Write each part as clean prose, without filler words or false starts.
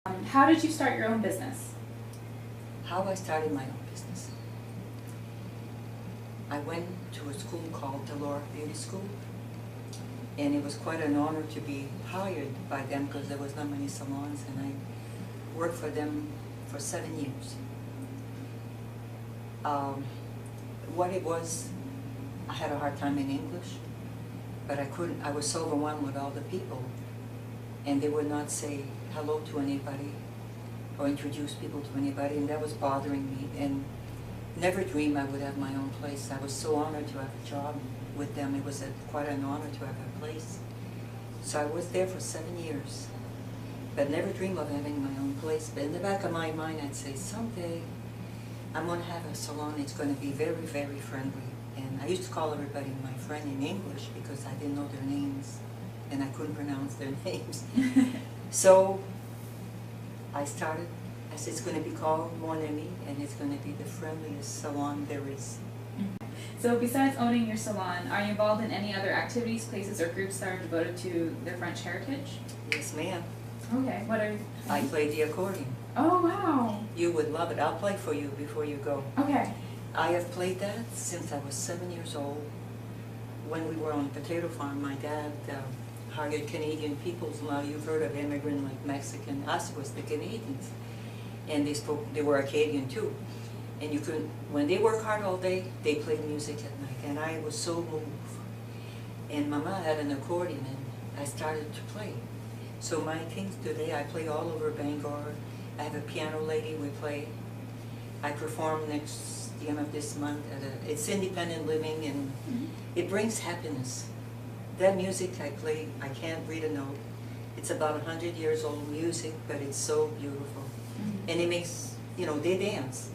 How did you start your own business? How I started my own business. I went to a school called the Laura Beauty School, and it was quite an honor to be hired by them because there was not many salons, and I worked for them for 7 years. What it was, I had a hard time in English, but I was so overwhelmed with all the people, and they would not say hello to anybody or introduce people to anybody, and that was bothering me, and never dreamed I would have my own place. I was so honored to have a job with them. It was quite an honor to have a place. So I was there for 7 years, but never dreamed of having my own place. But in the back of my mind, I'd say, someday I'm going to have a salon. It's going to be very, very friendly. And I used to call everybody my friend in English because I didn't know their names, and I couldn't pronounce their names. So I started. I said, it's going to be called Mon Ami, and it's going to be the friendliest salon there is. So besides owning your salon, are you involved in any other activities, places, or groups that are devoted to their French heritage? Yes, ma'am. Okay, what are you? I play the accordion. Oh, wow. You would love it. I'll play for you before you go. Okay. I have played that since I was 7 years old. When we were on a potato farm, my dad hired Canadian peoples. Now you've heard of immigrant like Mexican. Us was the Canadians, and they were Acadian too. And you couldn't, when they work hard all day, they played music at night, and I was so moved. And Mama had an accordion, and I started to play. So my things today, I play all over Bangor. I have a piano lady. We play. I perform the end of this month at it's independent living, and it brings happiness. That music I play, I can't read a note. It's about 100 years old music, but it's so beautiful. And it makes, they dance.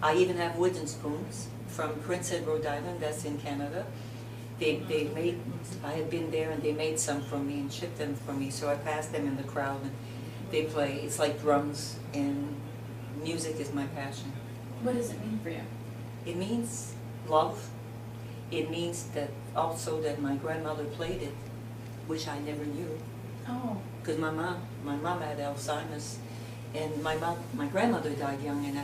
I even have wooden spoons from Prince Edward, Rhode Island, that's in Canada. I had been there and they made some for me and shipped them for me, so I passed them in the crowd and they play. It's like drums, and music is my passion. What does it mean for you? It means love. It means that also that my grandmother played it, which I never knew. Oh. Because my mom had Alzheimer's, and my grandmother died young, and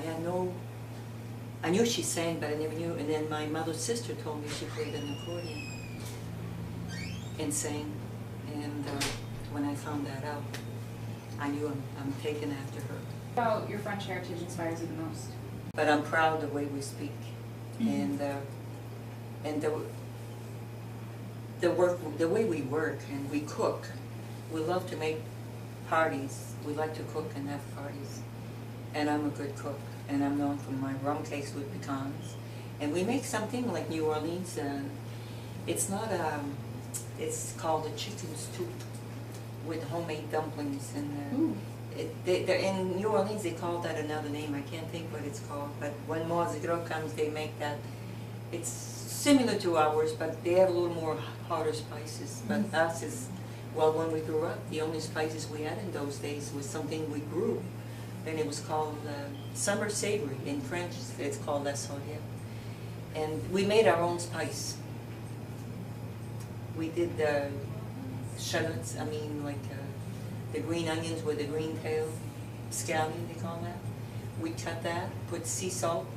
I knew she sang, but I never knew. And then my mother's sister told me she played an accordion and sang. And when I found that out, I knew I'm taken after her. What about your French heritage inspires you the most? But I'm proud the way we speak, and the way we work and we cook. We love to make parties. We like to cook and have parties, and I'm a good cook. And I'm known for my rum cakes with pecans. And we make something like New Orleans. It's not it's called a chicken stew with homemade dumplings. And in New Orleans they call that another name. I can't think what it's called. But when Mardi Gras comes, they make that. It's similar to ours, but they have a little more hotter spices. But us is, well, when we grew up, the only spices we had in those days was something we grew. And it was called summer savory. In French, it's called la saurière. And we made our own spice. We did the shallots, the green onions with the green tail, scallion they call that. We cut that, put sea salt,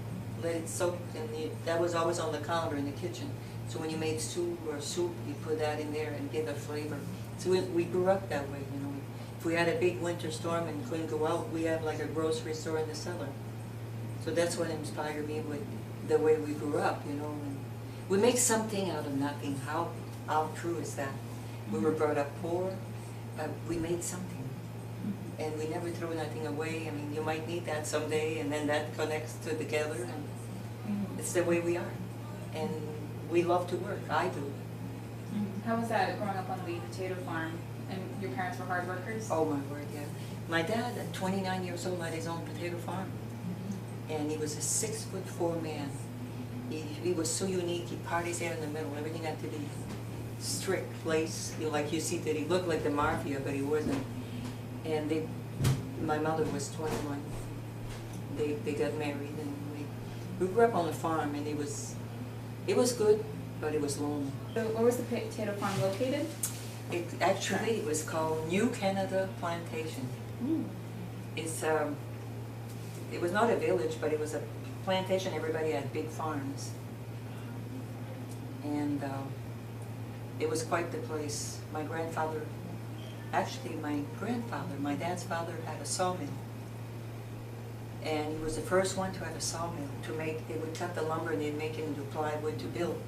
let it soak, and that was always on the counter in the kitchen. So when you made stew or soup, you put that in there and give a flavor. So we grew up that way, If we had a big winter storm and couldn't go out, we have like a grocery store in the cellar. So that's what inspired me with the way we grew up, And we make something out of nothing. How true is that? We were brought up poor, but we made something. And we never threw nothing away. You might need that someday, and then that connects together. And it's the way we are. And we love to work. I do. How was that growing up on the potato farm? And your parents were hard workers? Oh my word, yeah. My dad, at 29 years old, had his own potato farm. And he was a 6'4" man. He was so unique. He parties there in the middle. Everything had to be strict place. Like you see that he looked like the mafia, but he wasn't. And my mother was 21. They got married, and we grew up on the farm, and it was good, but it was lonely. So where was the potato farm located? It was called New Canada Plantation. It's, it was not a village, but it was a plantation. Everybody had big farms. And it was quite the place. My grandfather, actually my grandfather, my dad's father had a sawmill. And he was the first one to have a sawmill to make, they would cut the lumber and they'd make it into plywood to build.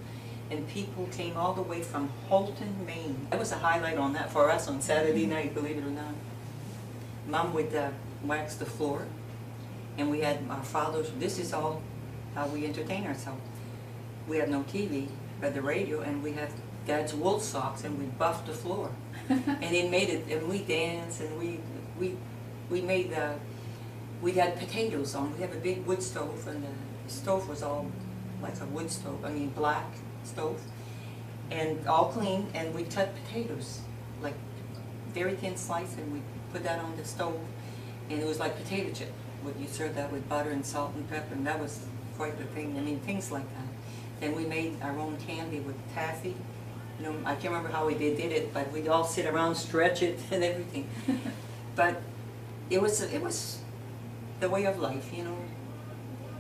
And people came all the way from Houlton, Maine. That was a highlight on that for us on Saturday night, believe it or not. Mom would wax the floor, and we had our fathers, this is all how we entertain ourselves. We had no TV, but the radio, and we had Dad's wool socks, and we buffed the floor. And it made it, and we danced, and we made, we had potatoes on. We have a big wood stove, and the stove was all like a wood stove, I mean black stove, and all clean, and we cut potatoes, like very thin slice, and we put that on the stove, and it was like potato chip. You serve that with butter and salt and pepper, and that was quite the thing. I mean, things like that. Then we made our own candy with taffy. You know, I can't remember how we did it, but we'd all sit around, stretch it, and everything. But it was the way of life, you know.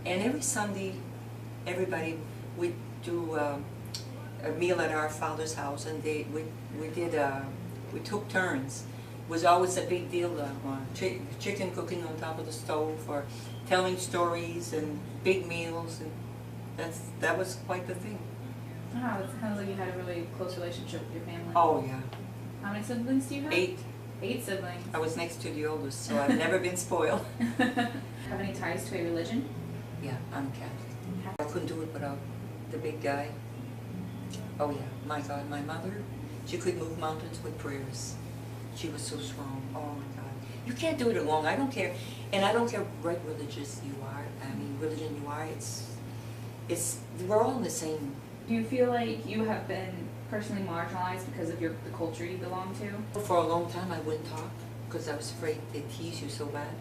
And every Sunday, everybody, we'd do a meal at our father's house, and we took turns. It was always a big deal, chicken cooking on top of the stove, or telling stories and big meals, and that was quite the thing. Wow, it sounds like you had a really close relationship with your family. Oh yeah. How many siblings do you have? 8. 8 siblings. I was next to the oldest, so I've never been spoiled. Have any ties to a religion? Yeah, I'm Catholic. I couldn't do it without the big guy. Oh yeah, my God, my mother, she could move mountains with prayers. She was so strong. Oh my God. You can't do it alone. I don't care. And I don't care what religious you are. I mean, religion you are, we're all in the same. Do you feel like you have been personally marginalized because of the culture you belong to? For a long time I wouldn't talk because I was afraid they'd tease you so bad.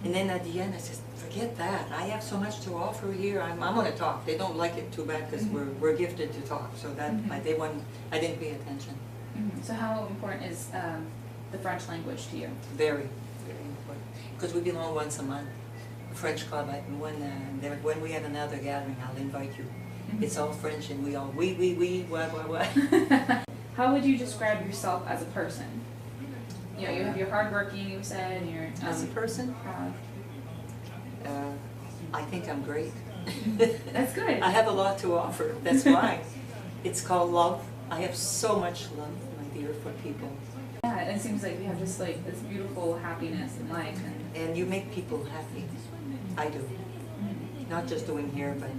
And then at the end I said, forget that. I have so much to offer here. I'm going to talk. They don't like it too bad because we're gifted to talk. So that I didn't pay attention. So how important is the French language to you? Very, very important. Because we belong once a month. A French club. When we have another gathering, I'll invite you. It's all French, and we all what. How would you describe yourself as a person? You know, you have your hardworking, you said, and you're as a person. I think I'm great. That's good. I have a lot to offer. That's why. It's called love. I have so much love, my dear, for people. Yeah, it seems like you have just like this beautiful happiness in life, and you make people happy. I do. Not just doing here, but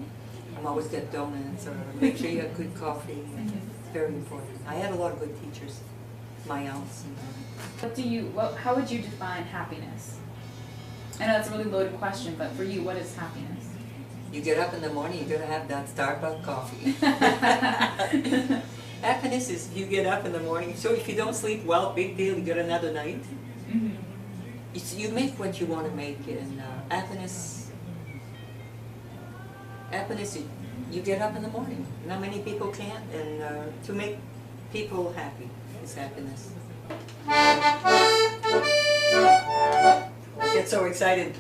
I'm always get donuts, or make sure you have good coffee. It's very important. I had a lot of good teachers, my aunts. How would you define happiness? I know that's a really loaded question, but for you, what is happiness? You get up in the morning, you gotta have that Starbucks coffee. Happiness is you get up in the morning. So if you don't sleep well, big deal, you get another night. You make what you want to make, and happiness, you get up in the morning. Not many people can, and to make people happy is happiness. I get so excited.